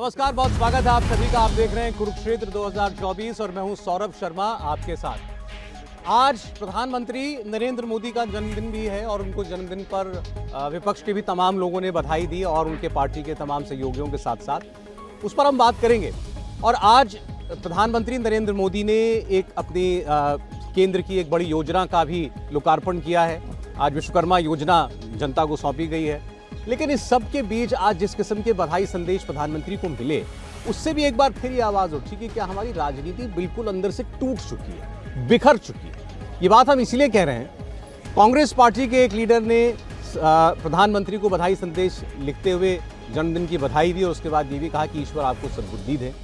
नमस्कार, बहुत स्वागत है आप सभी का। आप देख रहे हैं कुरुक्षेत्र 2024 और मैं हूं सौरभ शर्मा आपके साथ। आज प्रधानमंत्री नरेंद्र मोदी का जन्मदिन भी है और उनको जन्मदिन पर विपक्ष के भी तमाम लोगों ने बधाई दी और उनके पार्टी के तमाम सहयोगियों के साथ साथ उस पर हम बात करेंगे। और आज प्रधानमंत्री नरेंद्र मोदी ने एक अपनी केंद्र की एक बड़ी योजना का भी लोकार्पण किया है। आज विश्वकर्मा योजना जनता को सौंपी गई है। लेकिन इस सब के बीच आज जिस किस्म के बधाई संदेश प्रधानमंत्री को मिले, उससे भी एक बार फिर ये आवाज उठी कि क्या हमारी राजनीति बिल्कुल अंदर से टूट चुकी है, बिखर चुकी है। ये बात हम इसीलिए कह रहे हैं, कांग्रेस पार्टी के एक लीडर ने प्रधानमंत्री को बधाई संदेश लिखते हुए जन्मदिन की बधाई दी और उसके बाद ये भी कहा कि ईश्वर आपको सद्बुद्धि दे।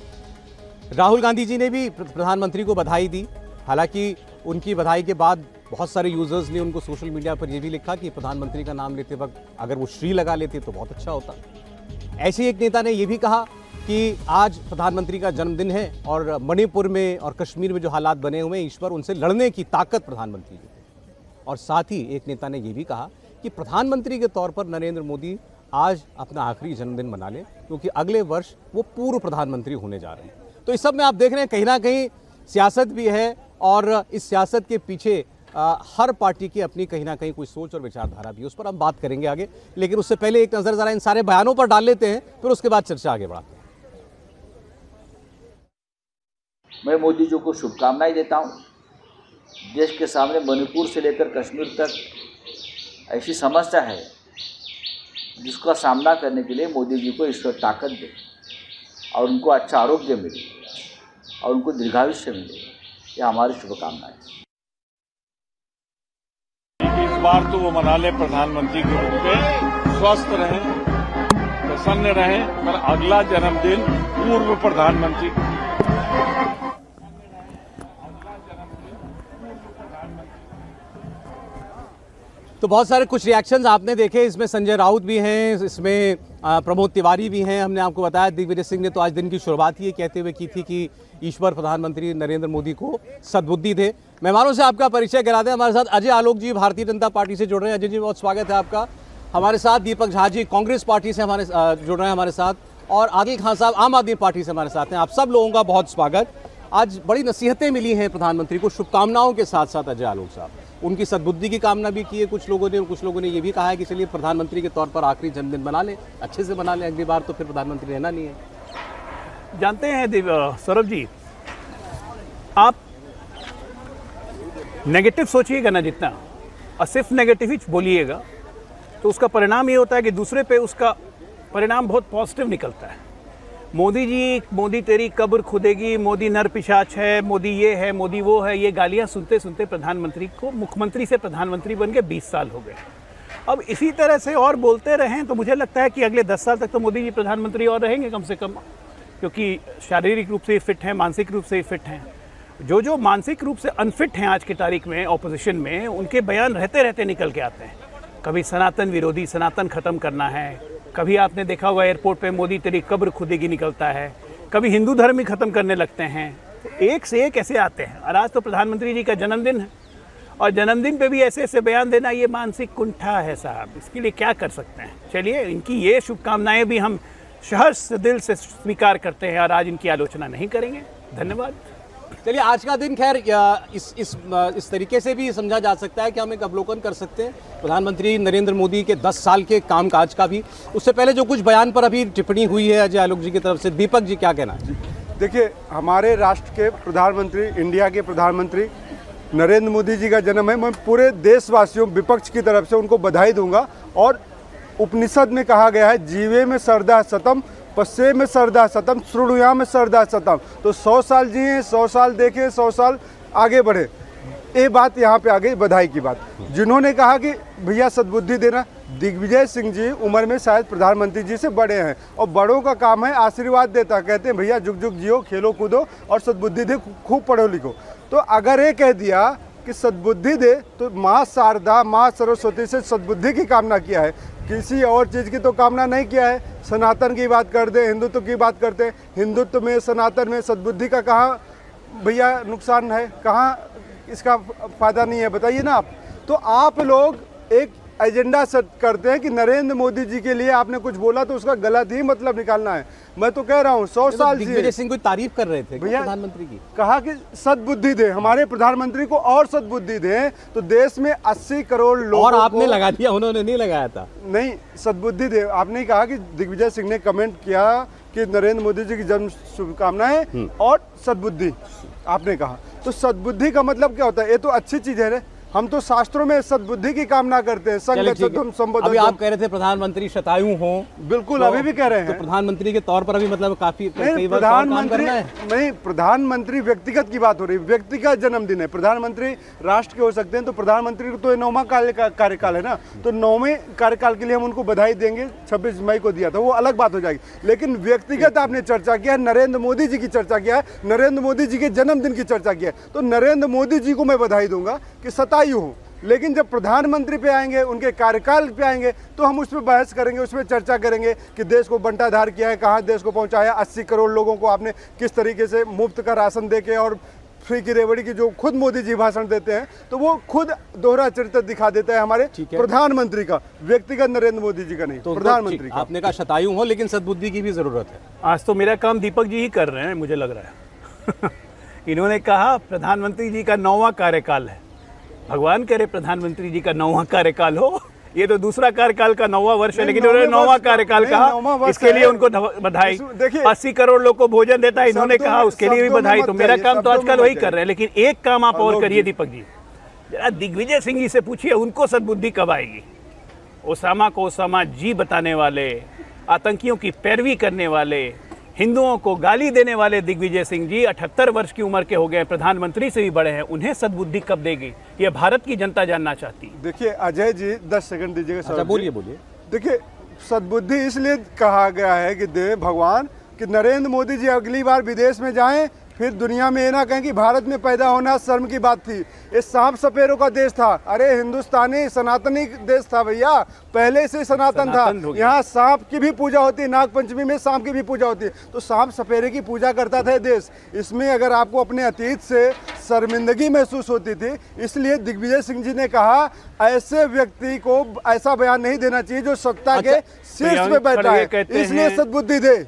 राहुल गांधी जी ने भी प्रधानमंत्री को बधाई दी। हालांकि उनकी बधाई के बाद बहुत सारे यूजर्स ने उनको सोशल मीडिया पर यह भी लिखा कि प्रधानमंत्री का नाम लेते वक्त अगर वो श्री लगा लेते तो बहुत अच्छा होता। ऐसे ही एक नेता ने यह भी कहा कि आज प्रधानमंत्री का जन्मदिन है और मणिपुर में और कश्मीर में जो हालात बने हुए हैं, ईश्वर उनसे लड़ने की ताकत प्रधानमंत्री की। और साथ ही एक नेता ने यह भी कहा कि प्रधानमंत्री के तौर पर नरेंद्र मोदी आज अपना आखिरी जन्मदिन मना लें, क्योंकि अगले वर्ष वो पूर्व प्रधानमंत्री होने जा रहे हैं। तो इस सब में आप देख रहे हैं कहीं ना कहीं सियासत भी है और इस सियासत के पीछे हर पार्टी की अपनी कहीं ना कहीं कोई सोच और विचारधारा भी, उस पर हम बात करेंगे आगे। लेकिन उससे पहले एक नजर जरा इन सारे बयानों पर डाल लेते हैं, फिर उसके बाद चर्चा आगे बढ़ाते हैं। मैं मोदी जी को शुभकामनाएं देता हूं। देश के सामने मणिपुर से लेकर कश्मीर तक ऐसी समस्या है जिसका सामना करने के लिए मोदी जी को ईश्वर ताकत दे और उनको अच्छा आरोग्य मिले और उनको दीर्घायुष्य मिले, यह हमारी शुभकामनाएं। इस बार तो वो मना ले प्रधानमंत्री के रूप में, स्वस्थ रहें, प्रसन्न रहें, पर अगला जन्मदिन पूर्व प्रधानमंत्री। तो बहुत सारे कुछ रिएक्शंस आपने देखे। इसमें संजय राउत भी हैं, इसमें प्रमोद तिवारी भी हैं। हमने आपको बताया दिग्विजय सिंह ने तो आज दिन की शुरुआत ही कहते हुए की थी कि ईश्वर प्रधानमंत्री नरेंद्र मोदी को सद्बुद्धि दे। मेहमानों से आपका परिचय करा दें। हमारे साथ अजय आलोक जी भारतीय जनता पार्टी से जुड़ रहे हैं। अजय जी, बहुत स्वागत है आपका। हमारे साथ दीपक झा जी कांग्रेस पार्टी से हमारे जुड़ रहे हैं हमारे साथ, और आदिल खान साहब आम आदमी पार्टी से हमारे साथ हैं। आप सब लोगों का बहुत स्वागत। आज बड़ी नसीहतें मिली हैं प्रधानमंत्री को, शुभकामनाओं के साथ साथ अजय आलोक साहब उनकी सद्बुद्धि की कामना भी की है कुछ लोगों ने, और कुछ लोगों ने ये भी कहा है कि चलिए प्रधानमंत्री के तौर पर आखिरी जन्मदिन मना लें, अच्छे से मना लें, अगली बार तो फिर प्रधानमंत्री रहना नहीं है। जानते हैं सौरभ जी, आप नेगेटिव सोचिएगा ना जितना, और सिर्फ नेगेटिव ही बोलिएगा, तो उसका परिणाम ये होता है कि दूसरे पे उसका परिणाम बहुत पॉजिटिव निकलता है। मोदी जी, मोदी तेरी कब्र खुदेगी, मोदी नर पिशाच है, मोदी ये है, मोदी वो है, ये गालियां सुनते सुनते प्रधानमंत्री को मुख्यमंत्री से प्रधानमंत्री बन के 20 साल हो गए। अब इसी तरह से और बोलते रहें तो मुझे लगता है कि अगले 10 साल तक तो मोदी जी प्रधानमंत्री और रहेंगे कम से कम, क्योंकि शारीरिक रूप से फिट हैं, मानसिक रूप से फिट हैं। जो मानसिक रूप से अनफिट हैं आज की तारीख में ऑपोजिशन में, उनके बयान रहते रहते निकल के आते हैं। कभी सनातन विरोधी, सनातन ख़त्म करना है, कभी आपने देखा हुआ एयरपोर्ट पे मोदी तेरी कब्र खुदेगी निकलता है, कभी हिंदू धर्म ही ख़त्म करने लगते हैं। तो एक से एक ऐसे आते हैं। और आज तो प्रधानमंत्री जी का जन्मदिन है और जन्मदिन पे भी ऐसे ऐसे बयान देना, ये मानसिक कुंठा है साहब। इसके लिए क्या कर सकते हैं। चलिए, इनकी ये शुभकामनाएं भी हम सहर्ष दिल से स्वीकार करते हैं और आज इनकी आलोचना नहीं करेंगे। धन्यवाद। चलिए, आज का दिन खैर इस तरीके से भी समझा जा सकता है कि हम एक अवलोकन कर सकते हैं प्रधानमंत्री नरेंद्र मोदी के 10 साल के कामकाज का भी। उससे पहले जो कुछ बयान पर अभी टिप्पणी हुई है अजय आलोक जी की तरफ से, दीपक जी क्या कहना है? देखिए, हमारे राष्ट्र के प्रधानमंत्री, इंडिया के प्रधानमंत्री नरेंद्र मोदी जी का जन्म है। मैं पूरे देशवासियों, विपक्ष की तरफ से उनको बधाई दूंगा। और उपनिषद में कहा गया है, जीवे में श्रद्धा सतम, पश्चे में श्रद्धा सतम, श्रृणुया में श्रद्धा सतम। तो 100 साल जिए, 100 साल देखें, 100 साल आगे बढ़े। ये बात यहाँ पे आ गई बधाई की बात। जिन्होंने कहा कि भैया सद्बुद्धि देना, दिग्विजय सिंह जी उम्र में शायद प्रधानमंत्री जी से बड़े हैं और बड़ों का काम है आशीर्वाद देता। कहते हैं भैया जुग जुग जियो, खेलो कूदो और सद्बुद्धि दे, खूब पढ़ो लिखो। तो अगर ये कह दिया कि सद्बुद्धि दे, तो माँ शारदा, माँ सरस्वती से सद्बुद्धि की कामना किया है, किसी और चीज़ की तो कामना नहीं किया है। सनातन की बात करते, हिंदुत्व की बात करते, हिंदुत्व में, सनातन में सद्बुद्धि का कहाँ भैया नुकसान है, कहाँ इसका फायदा नहीं है, बताइए ना आप। तो आप लोग एक एजेंडा सेट करते हैं कि नरेंद्र मोदी जी के लिए आपने कुछ बोला तो उसका गलत ही मतलब निकालना है। मैं तो कह रहा हूँ 100 साल दिग्विजय सिंह कोई तारीफ कर रहे थे भैया, प्रधानमंत्री की, कहा कि सद्बुद्धि दे हमारे प्रधानमंत्री को और सद्बुद्धि दें, तो देश में 80 करोड़ लोग और आपने लगा दिया, उन्होंने नहीं लगाया था। नहीं, सद्बुद्धि दे आपने कहा कि दिग्विजय सिंह ने कमेंट किया कि नरेंद्र मोदी जी की जन्म शुभकामनाएं और सद्बुद्धि आपने कहा, तो सद्बुद्धि का मतलब क्या होता है? ये तो अच्छी चीज है रे, हम तो शास्त्रों में सद्बुद्धि की कामना करते हैं। अभी आप कह रहे थे प्रधानमंत्री शतायु हो, बिल्कुल तो, अभी भी कह रहे हैं तो प्रधानमंत्री के तौर पर अभी मतलब काफी कई बार काम करना है। नहीं, प्रधानमंत्री व्यक्तिगत की बात हो रही है, व्यक्तिगत जन्मदिन है। प्रधानमंत्री राष्ट्र के हो सकते हैं, तो प्रधानमंत्री तो 9वां कार्यकाल है ना, तो 9वें कार्यकाल के लिए हम उनको बधाई देंगे। 26 मई को दिया था, वो अलग बात हो जाएगी। लेकिन व्यक्तिगत आपने चर्चा किया है, नरेंद्र मोदी जी की चर्चा किया है, नरेंद्र मोदी जी के जन्मदिन की चर्चा किया है, तो नरेंद्र मोदी जी को मैं बधाई दूंगा कि शतायु हूँ। लेकिन जब प्रधानमंत्री पे आएंगे, उनके कार्यकाल पे आएंगे, तो हम उस पर बहस करेंगे, उस पर चर्चा करेंगे कि देश को बंटाधार किया है, कहाँ देश को पहुंचाया, 80 करोड़ लोगों को आपने किस तरीके से मुफ्त का राशन देके और फ्री की रेवड़ी की जो खुद मोदी जी भाषण देते हैं, तो वो खुद दोहरा चरित्र दिखा देता है हमारे प्रधानमंत्री का, व्यक्तिगत नरेंद्र मोदी जी का नहीं, तो प्रधानमंत्री का। आपने कहा शतायु हो, लेकिन सद्बुद्धि की भी जरूरत है। आज तो मेरा काम दीपक जी ही कर रहे हैं, मुझे लग रहा है। इन्होंने कहा प्रधानमंत्री जी का 9वां कार्यकाल है, भगवान करे प्रधानमंत्री जी का 9वां कार्यकाल हो, ये तो दूसरा कार्यकाल का 9वां वर्ष है, लेकिन उन्होंने 9वां कार्यकाल कहा, इसके लिए उनको बधाई। 80 करोड़ लोग को भोजन देता है, इन्होंने कहा, उसके लिए भी बधाई। तो मेरा काम तो आजकल वही कर रहे हैं, लेकिन एक काम आप और करिए दीपक जी, जरा दिग्विजय सिंह जी से पूछिए उनको सद्बुद्धि कब आएगी। ओसामा को ओसामा जी बताने वाले, आतंकियों की पैरवी करने वाले, हिंदुओं को गाली देने वाले दिग्विजय सिंह जी 78 वर्ष की उम्र के हो गए, प्रधानमंत्री से भी बड़े हैं, उन्हें सद्बुद्धि कब देगी, ये भारत की जनता जानना चाहती। देखिए अजय जी 10 सेकंड दीजिएगा। अच्छा, बोलिए बोलिए। देखिए सद्बुद्धि इसलिए कहा गया है कि दे भगवान कि नरेंद्र मोदी जी अगली बार विदेश में जाएं, फिर दुनिया में ये ना कहें कि भारत में पैदा होना शर्म की बात थी, ये सांप सपेरों का देश था। अरे हिंदुस्तानी सनातनी देश था भैया, पहले से सनातन था। यहाँ सांप की भी पूजा होती है, नाग पंचमी में सांप की भी पूजा होती है, तो सांप सपेरे की पूजा करता था देश। इसमें अगर आपको अपने अतीत से शर्मिंदगी महसूस होती थी, इसलिए दिग्विजय सिंह जी ने कहा ऐसे व्यक्ति को ऐसा बयान नहीं देना चाहिए जो सत्ता के शीर्ष पे बैठा है, इसलिए सद्बुद्धि दे।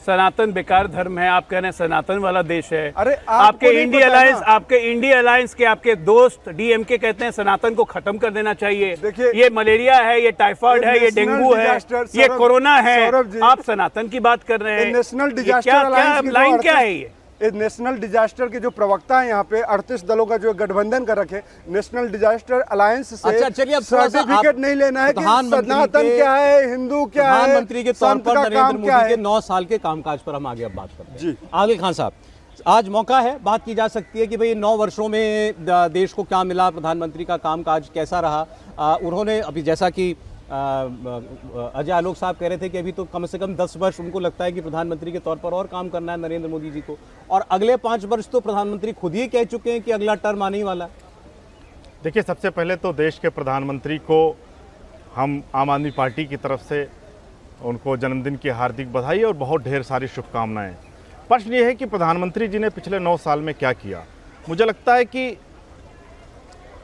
सनातन बेकार धर्म है, आप कह रहे हैं सनातन वाला देश है। अरे आपके इंडिया अलायंस के आपके दोस्त डीएमके कहते हैं सनातन को खत्म कर देना चाहिए। देखिए ये मलेरिया है, ये टाइफाइड है, ये डेंगू है, ये कोरोना है, आप सनातन की बात कर रहे हैं। नेशनल डिजास्टर लाइन क्या है ये? नेशनल डिजास्टर के जो प्रवक्ता है यहाँ पे 38 दलों का जो गठबंधन कर रखे, नेशनल डिजास्टर अलायंस से सर्टिफिकेट नहीं लेना है कि सनातन क्या है, हिंदू क्या है। प्रधानमंत्री के तौर पर नरेंद्र मोदी के 9 साल के कामकाज पर हम आगे अब बात करते हैं। जी आदिल खान साहब, आज मौका है, बात की जा सकती है कि भाई 9 वर्षों में देश को क्या मिला, प्रधानमंत्री का कामकाज कैसा रहा। उन्होंने अभी जैसा कि अजय आलोक साहब कह रहे थे कि अभी तो कम से कम 10 वर्ष उनको लगता है कि प्रधानमंत्री के तौर पर और काम करना है नरेंद्र मोदी जी को, और अगले 5 वर्ष तो प्रधानमंत्री खुद ही कह चुके हैं कि अगला टर्म आने ही वाला है। देखिए, सबसे पहले तो देश के प्रधानमंत्री को हम आम आदमी पार्टी की तरफ से उनको जन्मदिन की हार्दिक बधाई और बहुत ढेर सारी शुभकामनाएं। प्रश्न ये है कि प्रधानमंत्री जी ने पिछले 9 साल में क्या किया। मुझे लगता है कि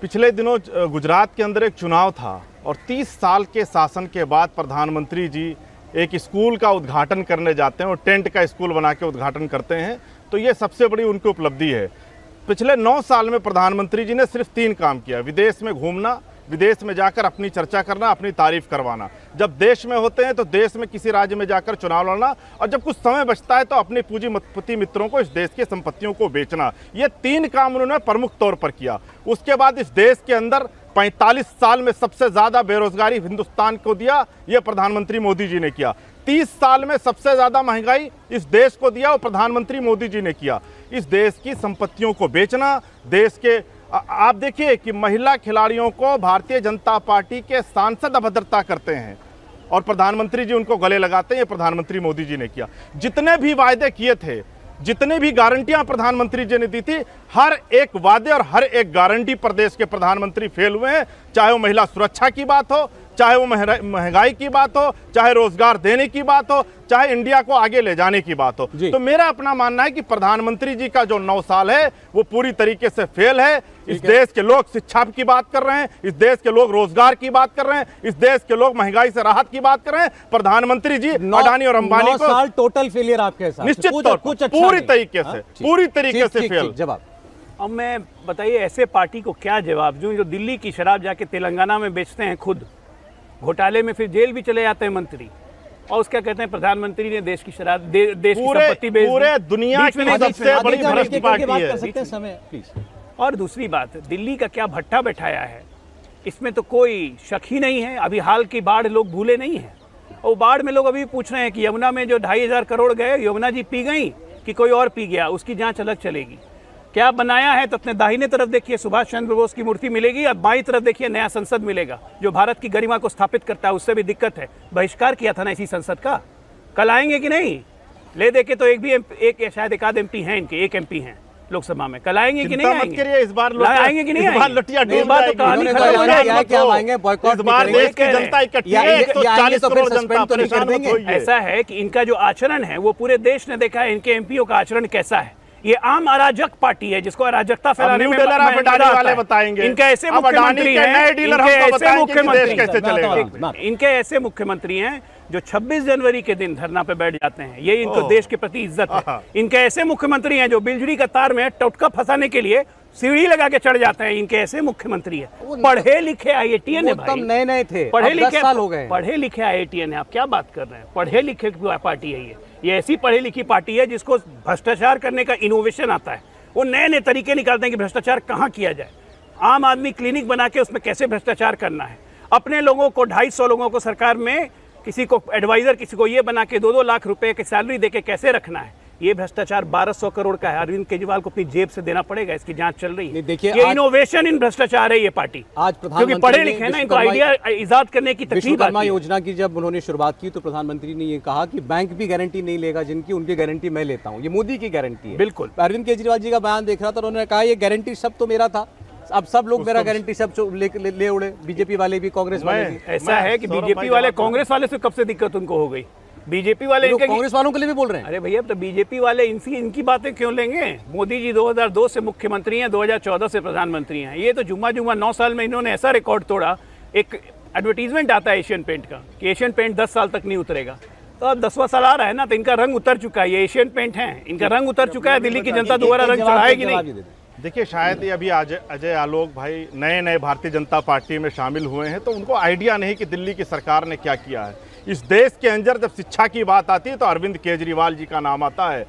पिछले दिनों गुजरात के अंदर एक चुनाव था और 30 साल के शासन के बाद प्रधानमंत्री जी एक स्कूल का उद्घाटन करने जाते हैं और टेंट का स्कूल बना के उद्घाटन करते हैं, तो ये सबसे बड़ी उनकी उपलब्धि है। पिछले 9 साल में प्रधानमंत्री जी ने सिर्फ 3 काम किया, विदेश में घूमना, विदेश में जाकर अपनी चर्चा करना, अपनी तारीफ करवाना। जब देश में होते हैं तो देश में किसी राज्य में जाकर चुनाव लड़ना, और जब कुछ समय बचता है तो अपने पूंजीपति मित्रों को इस देश की संपत्तियों को बेचना। ये 3 काम उन्होंने प्रमुख तौर पर किया। उसके बाद इस देश के अंदर 45 साल में सबसे ज़्यादा बेरोजगारी हिंदुस्तान को दिया, ये प्रधानमंत्री मोदी जी ने किया। 30 साल में सबसे ज़्यादा महंगाई इस देश को दिया और प्रधानमंत्री मोदी जी ने किया। इस देश की संपत्तियों को बेचना, देश के आप देखिए कि महिला खिलाड़ियों को भारतीय जनता पार्टी के सांसद अभद्रता करते हैं और प्रधानमंत्री जी उनको गले लगाते हैं, ये प्रधानमंत्री मोदी जी ने किया। जितने भी वायदे किए थे, जितने भी गारंटियां प्रधानमंत्री जी ने दी थी, हर एक वादे और हर एक गारंटी प्रदेश के प्रधानमंत्री फेल हुए हैं। चाहे वो महिला सुरक्षा की बात हो, चाहे वो महंगाई की बात हो, चाहे रोजगार देने की बात हो, चाहे इंडिया को आगे ले जाने की बात हो। तो मेरा अपना मानना है कि प्रधानमंत्री जी का जो 9 साल है वो पूरी तरीके से फेल है। इस देश के लोग शिक्षा की बात कर रहे हैं, इस देश के लोग रोजगार की बात कर रहे हैं, इस देश के लोग महंगाई से राहत की बात कर रहे हैं। प्रधानमंत्री जी अडानी और अंबानी को 9 साल टोटल फेलियर आपके साथ, निश्चित तौर पर पूरी तरीके से फेल। जवाब अब मैं बताइए ऐसे पार्टी को क्या जवाब दूं जो दिल्ली की शराब जाके तेलंगाना में बेचते हैं, खुद घोटाले में फिर जेल भी चले जाते हैं मंत्री, और उसका कहते हैं प्रधानमंत्री ने देश की शराब देश की संपत्ति बेच दी। पूरे दुनिया की सबसे बड़ी भ्रष्ट पार्टी है। और दूसरी बात, दिल्ली का क्या भट्टा बैठाया है, इसमें तो कोई शक ही नहीं है। अभी हाल की बाढ़ लोग भूले नहीं है, और बाढ़ में लोग अभी पूछ रहे हैं कि यमुना में जो 2500 करोड़ गए, यमुना जी पी गई कि कोई और पी गया, उसकी जांच अलग चलेगी। क्या बनाया है तो अपने दाहिने तरफ देखिए सुभाष चंद्र बोस की मूर्ति मिलेगी, और बाईं तरफ देखिए नया संसद मिलेगा जो भारत की गरिमा को स्थापित करता है। उससे भी दिक्कत है, बहिष्कार किया था ना इसी संसद का। कल आएंगे कि नहीं? ले दे के तो एक शायद एक आध MP हैं इनके, एक MP हैं लोकसभा में। कल आएंगे कि नहीं आएंगे? इस बार आएंगे कि नहीं? इस बार लटिया इस बार तो कहानी खत्म हो जाएगी। क्या आएंगे? बॉयकॉट इस बार देश की जनता इकट्ठी है, 140 करोड़ जनता परेशान मत होइए। ऐसा है कि इनका जो आचरण है वो पूरे देश ने देखा है, इनके MPओं का आचरण कैसा है। ये आम अराजक पार्टी है जिसको अराजकता फैलाने में वाले बताएंगे। इनके ऐसे मुख्यमंत्री हैं, इनके ऐसे मुख्यमंत्री हैं जो 26 जनवरी के दिन धरना पे बैठ जाते हैं, ये इनको देश के प्रति इज्जत है। इनके ऐसे मुख्यमंत्री हैं जो बिजली का तार में टोटका फंसाने के लिए सीढ़ी लगा के चढ़ जाते हैं, इनके ऐसे मुख्यमंत्री हैं। पढ़े लिखे IITN है भाई, नए थे, पढ़े लिखे साल हो गए, पढ़े लिखे IITN है। आप क्या बात कर रहे हैं? पढ़े लिखे पार्टी है ये ऐसी पढ़ी लिखी पार्टी है जिसको भ्रष्टाचार करने का इनोवेशन आता है। वो नए नए तरीके निकालते हैं कि भ्रष्टाचार कहाँ किया जाए। आम आदमी क्लिनिक बना के उसमें कैसे भ्रष्टाचार करना है। अपने लोगों को 250 लोगों को सरकार में किसी को एडवाइजर, किसी को ये बना के 2-2 लाख रुपए की सैलरी देके कैसे रखना है। ये भ्रष्टाचार 1200 करोड़ का है। अरविंद केजरीवाल को अपनी जेब से देना पड़ेगा, इसकी जांच चल रही है। देखिए ये इनोवेशन इन भ्रष्टाचार है ये पार्टी। आज क्योंकि पढ़े लिखे ना, इनको आइडिया इजाद करने की तकलीफ विश्वकर्मा योजना की जब उन्होंने शुरुआत की तो प्रधानमंत्री ने ये कहा कि बैंक भी गारंटी नहीं लेगा जिनकी, उनकी गारंटी मैं लेता हूँ। ये मोदी की गारंटी है। बिल्कुल। अरविंद केजरीवाल जी का बयान देख रहा था, उन्होंने कहा ये गारंटी सब तो मेरा था, अब सब लोग मेरा गारंटी सब ले उड़े। बीजेपी वाले भी, कांग्रेस वाले भी। ऐसा है कि बीजेपी वाले कांग्रेस वाले से कब से दिक्कत उनको हो गई? बीजेपी वाले कांग्रेस वालों के लिए भी बोल रहे हैं। अरे भैया, तो बीजेपी वाले इनकी बातें क्यों लेंगे? मोदी जी 2002 से मुख्यमंत्री हैं, 2014 से प्रधानमंत्री हैं। ये तो जुम्मा 9 साल में इन्होंने ऐसा रिकॉर्ड तोड़ा। एक एडवर्टीजमेंट आता है एशियन पेंट का कि एशियन पेंट 10 साल तक नहीं उतरेगा, तो अब 10वां साल आ रहा है ना, तो इनका रंग उतर चुका है। ये एशियन पेंट है, इनका रंग उतर चुका है। दिल्ली की जनता दोबारा रंग चढ़ाएगी नहीं। देखिए, शायद ये अभी अजय आलोक भाई नए भारतीय जनता पार्टी में शामिल हुए हैं, तो उनको आइडिया नहीं कि दिल्ली की सरकार ने क्या किया है। इस देश के अंदर जब शिक्षा की बात आती है तो अरविंद केजरीवाल जी का नाम आता है।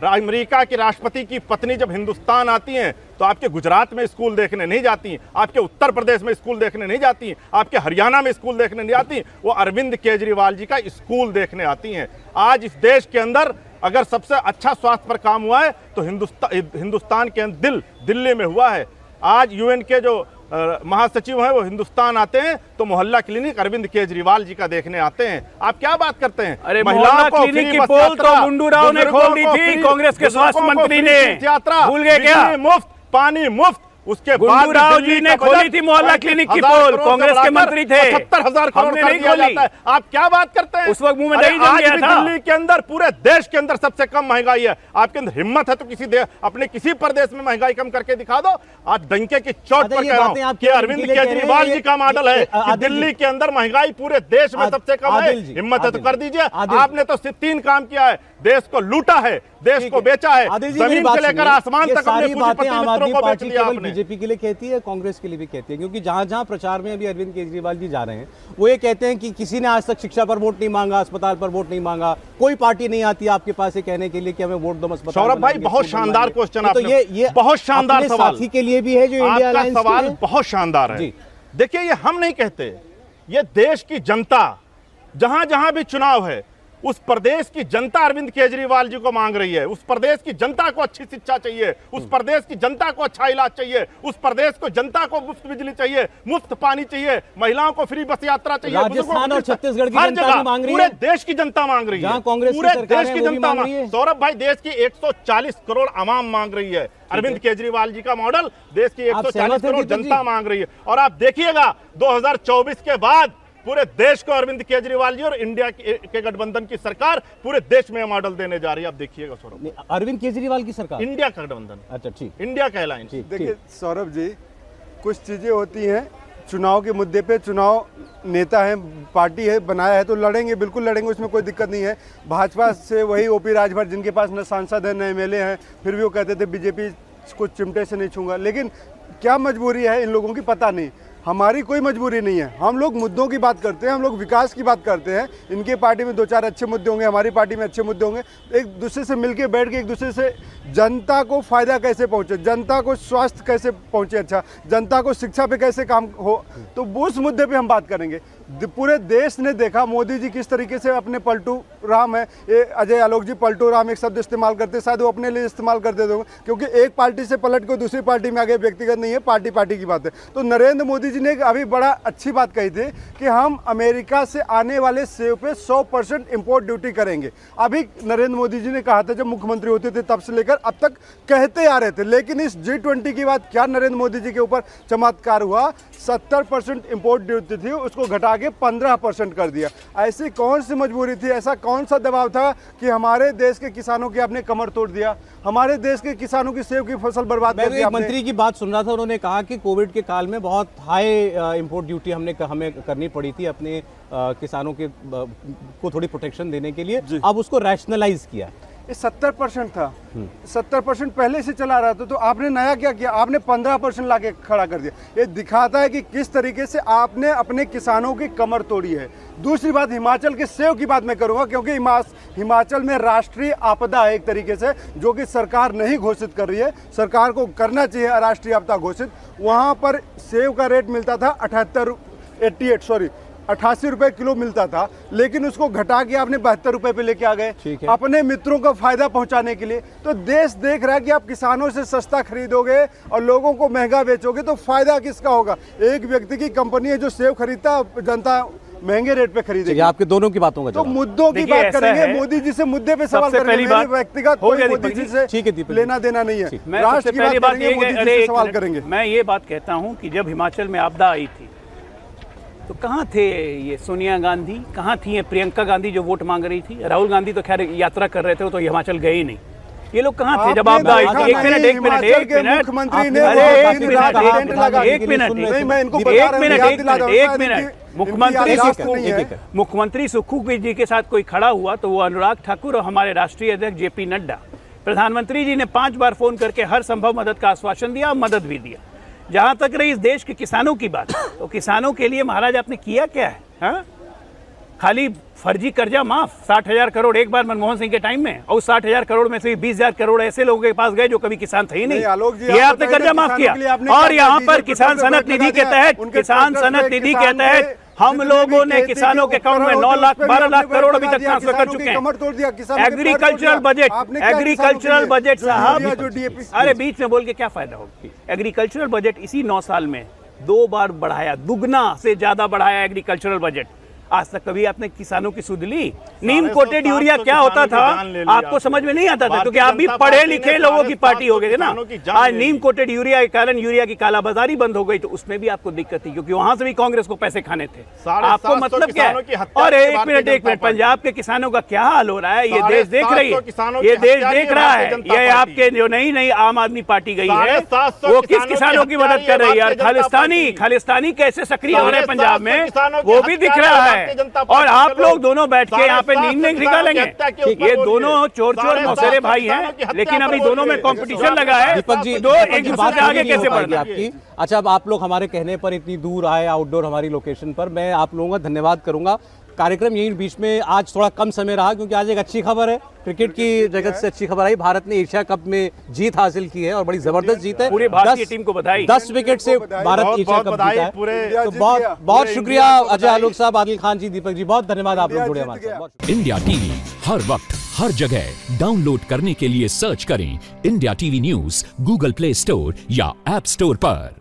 अमेरिका के राष्ट्रपति की पत्नी जब हिंदुस्तान आती हैं तो आपके गुजरात में स्कूल देखने नहीं जाती, आपके उत्तर प्रदेश में स्कूल देखने नहीं जाती, आपके हरियाणा में स्कूल देखने नहीं जाती, वो अरविंद केजरीवाल जी का स्कूल देखने आती हैं। आज इस देश के अंदर अगर सबसे अच्छा स्वास्थ्य पर काम हुआ है तो हिंदुस्तान के दिल्ली में हुआ है। आज UN के जो महासचिव हैं वो हिंदुस्तान आते हैं तो मोहल्ला क्लिनिक अरविंद केजरीवाल जी का देखने आते हैं। आप क्या बात करते हैं? अरे महिलाओं को क्लिनिक की पोल तो गुंडू राव ने खोल दी थी, कांग्रेस के स्वास्थ्य मंत्री ने। यात्रा भूल गए क्या? मुफ्त पानी मुफ्त। उसके बाद राव जी ने खोली थी मोहल्ला क्लिनिक की पोल, कांग्रेस के मंत्री थे। 70,000 करोड़ कर दिया जाता है। आप क्या बात करते हैं? उस वक्त मुंह में नहीं जम गया था। दिल्ली के अंदर, पूरे देश के अंदर सबसे कम महंगाई है। आपके अंदर हिम्मत है तो अपने किसी प्रदेश में महंगाई कम करके दिखा दो। आज डंके की चोट पर कह रहा हूं कि अरविंद केजरीवाल जी का मॉडल है कि दिल्ली के अंदर महंगाई पूरे देश में सबसे कम है। हिम्मत है तो कर दीजिए। आपने तो 3 काम किया है, देश को लूटा है, देश को बेचा है, जमीन से लेकर आसमान तक अपने पूंजीपति मित्रों को बेच लिया आपने। बीजेपी के लिए कहती है, कांग्रेस के लिए भी कहती है, क्योंकि जहां जहां प्रचार में अभी अरविंद केजरीवाल जी जा रहे हैं वो ये कहते हैं कि किसी ने आज तक शिक्षा पर वोट नहीं मांगा, अस्पताल पर वोट नहीं मांगा, कोई पार्टी नहीं आती आपके पास ये कहने के लिए कि हमें वोट दो अस्पताल। सौरभ भाई, बहुत शानदार क्वेश्चन आपने, तो ये बहुत शानदार सवाल साथी के लिए भी है जो इंडिया अलायंस सवाल बहुत शानदार है। देखिए, ये हम नहीं कहते, ये देश की जनता जहां जहां भी चुनाव है उस प्रदेश की जनता अरविंद केजरीवाल जी को मांग रही है। उस प्रदेश की जनता को अच्छी शिक्षा चाहिए, उस प्रदेश की जनता को अच्छा इलाज चाहिए, उस प्रदेश को जनता को मुफ्त बिजली चाहिए, मुफ्त पानी चाहिए, महिलाओं को फ्री बस यात्रा चाहिए। राजस्थान और छत्तीसगढ़ की जनता भी मांग रही है, पूरे देश की जनता मांग रही है, पूरे देश की जनता मांग रही है। सौरभ भाई, देश की 140 करोड़ आवाम मांग रही है अरविंद केजरीवाल जी का मॉडल। देश की 140 करोड़ जनता मांग रही है। और आप देखिएगा 2024 के बाद पूरे देश को अरविंद केजरीवाल जी और इंडिया के गठबंधन की सरकार पूरे देश में मॉडल देने जा रही है। आप देखिएगा सौरभ, अरविंद केजरीवाल की सरकार, इंडिया का गठबंधन, अच्छा ठीक, इंडिया का अलायंस। देखिए सौरभ जी, कुछ चीज़ें होती हैं चुनाव के मुद्दे पे, चुनाव नेता है, पार्टी है, बनाया है तो लड़ेंगे, बिल्कुल लड़ेंगे, उसमें कोई दिक्कत नहीं है। भाजपा से वही ओपी राजभर जिनके पास न सांसद है न एमएलए हैं, फिर भी वो कहते थे बीजेपी को चिमटे से नहीं छूंगा। लेकिन क्या मजबूरी है इन लोगों की पता नहीं, हमारी कोई मजबूरी नहीं है। हम लोग मुद्दों की बात करते हैं, हम लोग विकास की बात करते हैं। इनके पार्टी में 2-4 अच्छे मुद्दे होंगे, हमारी पार्टी में अच्छे मुद्दे होंगे। एक दूसरे से मिलके बैठ के एक दूसरे से जनता को फायदा कैसे पहुंचे, जनता को स्वास्थ्य कैसे पहुंचे, अच्छा जनता को शिक्षा पे कैसे काम हो, तो उस मुद्दे पे हम बात करेंगे। पूरे देश ने देखा मोदी जी किस तरीके से अपने पलटू राम है, ये अजय आलोक जी पलटू राम एक शब्द इस्तेमाल करते, शायद वो अपने लिए इस्तेमाल करते थे, क्योंकि एक पार्टी से पलट को दूसरी पार्टी में आ गए, व्यक्तिगत नहीं है, पार्टी की बात है। तो नरेंद्र मोदी जी ने अभी बड़ा अच्छी बात कही थी कि हम अमेरिका से आने वाले सेब पे 100% इम्पोर्ट ड्यूटी करेंगे। अभी नरेंद्र मोदी जी ने कहा था, जब मुख्यमंत्री होते थे तब से लेकर अब तक कहते आ रहे थे, लेकिन इस G20 की बात क्या नरेंद्र मोदी जी के ऊपर चमत्कार हुआ, 70% इम्पोर्ट ड्यूटी थी उसको घटा के 15% कर दिया। ऐसी कौन सी मजबूरी थी, ऐसा कौन सा दबाव था कि हमारे देश के किसानों की आपने कमर तोड़ दिया, हमारे देश के किसानों की सेब की फसल बर्बाद कर दी। मंत्री की बात सुन रहा था, उन्होंने कहा कि कोविड के काल में बहुत हाई इंपोर्ट ड्यूटी हमें करनी पड़ी थी अपने किसानों के को थोड़ी प्रोटेक्शन देने के लिए, अब उसको रैशनलाइज किया। ये 70% था, 70% पहले से चला रहा था, तो आपने नया क्या किया, आपने 15% ला के खड़ा कर दिया। ये दिखाता है कि किस तरीके से आपने अपने किसानों की कमर तोड़ी है। दूसरी बात, हिमाचल के सेब की बात मैं करूंगा, क्योंकि हिमाचल में राष्ट्रीय आपदा है एक तरीके से, जो कि सरकार नहीं घोषित कर रही है, सरकार को करना चाहिए राष्ट्रीय आपदा घोषित। वहाँ पर सेब का रेट मिलता था 88 रुपए किलो मिलता था, लेकिन उसको घटा के आपने 72 रुपए पे लेके आ गए अपने मित्रों को फायदा पहुंचाने के लिए। तो देश देख रहा है कि आप किसानों से सस्ता खरीदोगे और लोगों को महंगा बेचोगे तो फायदा किसका होगा। एक व्यक्ति की कंपनी है जो सेब खरीदता, जनता महंगे रेट पे खरीदेगी। आपके दोनों की बातों का तो मुद्दों की बात करेंगे, मोदी जी से मुद्दे पे सवाल करेंगे, व्यक्तिगत कोई मोदी जी से लेना देना नहीं है, राष्ट्र की बात करेंगे, मोदी जी से सवाल करेंगे। मैं ये बात कहता हूँ कि जब हिमाचल में आपदा आई थी तो कहाँ थे ये सोनिया गांधी, कहाँ थी ये प्रियंका गांधी जो वोट मांग रही थी। राहुल गांधी तो खैर यात्रा कर रहे थे, तो हिमाचल गए ही नहीं। ये लोग कहाँ थे जब आपदा आई थी? एक मिनट, मुख्यमंत्री सुक्खू जी के साथ कोई खड़ा हुआ तो वो अनुराग ठाकुर और हमारे राष्ट्रीय अध्यक्ष JP नड्डा, प्रधानमंत्री जी ने 5 बार फोन करके हर संभव मदद का आश्वासन दिया और मदद भी दिया। जहां तक रही इस देश के किसानों की बात, तो किसानों के लिए महाराज आपने किया क्या है? हाँ? खाली फर्जी कर्जा माफ 60,000 करोड़ एक बार मनमोहन सिंह के टाइम में, और 60,000 करोड़ में से 20,000 करोड़ ऐसे लोगों के पास गए जो कभी किसान थे ही नहीं। ये आपने कर्जा माफ किया। और यहाँ पर किसान सनत निधि के तहत हम लोगों ने किसानों के अकाउंट में 9 लाख 12 लाख करोड़ अभी तक ट्रांसफर कर चुके हैं। एग्रीकल्चरल बजट साहब, अरे बीच में बोल के क्या फायदा होगा। एग्रीकल्चरल बजट इसी 9 साल में 2 बार बढ़ाया, दुगना से ज्यादा बढ़ाया एग्रीकल्चरल बजट। आज तक कभी आपने किसानों की सुध ली? नीम कोटेड यूरिया क्या होता था आपको समझ में नहीं आता था, क्योंकि आप भी पढ़े लिखे लोगों की पार्टी हो गए थे ना। आज नीम कोटेड यूरिया के कारण यूरिया की कालाबाजारी बंद हो गई, तो उसमें भी आपको दिक्कत थी, क्योंकि वहां से भी कांग्रेस को पैसे खाने थे। आपको मतलब क्या है? और एक मिनट, पंजाब के किसानों का क्या हाल हो रहा है ये देश देख रही है, ये देश देख रहा है। ये आपके जो नहीं आम आदमी पार्टी गई है, वो किस किसानों की मदद कर रही है? खालिस्तानी कैसे सक्रिय हो रहे हैं पंजाब में, वो भी दिख रहा है। और आप लोग दोनों बैठ के यहाँ पे नींद नहीं निकालेंगे। ये दोनों चोर मौसेरे भाई हैं, लेकिन अभी दोनों में कंपटीशन लगा है। दीपक जी, दो एक दूसरे से आगे कैसे बढ़ेंगे आपकी? अच्छा, अब आप लोग हमारे कहने पर इतनी दूर आए आउटडोर हमारी लोकेशन पर, मैं आप लोगों का धन्यवाद करूंगा। कार्यक्रम यही बीच में आज थोड़ा कम समय रहा, क्योंकि आज एक अच्छी खबर है, क्रिकेट की जगत से अच्छी खबर आई। भारत ने एशिया कप में जीत हासिल की है और बड़ी जबरदस्त जीत है। पूरे भारतीय टीम को बधाई। 10 विकेट से भारत एशिया कप जीता है। तो बहुत बहुत शुक्रिया अजय आलोक साहब, आदिल खान जी, दीपक जी, बहुत धन्यवाद आप लोग जुड़े हमारे साथ। इंडिया टीवी हर वक्त हर जगह डाउनलोड करने के लिए सर्च करें India TV news Google play store या ऐप स्टोर पर।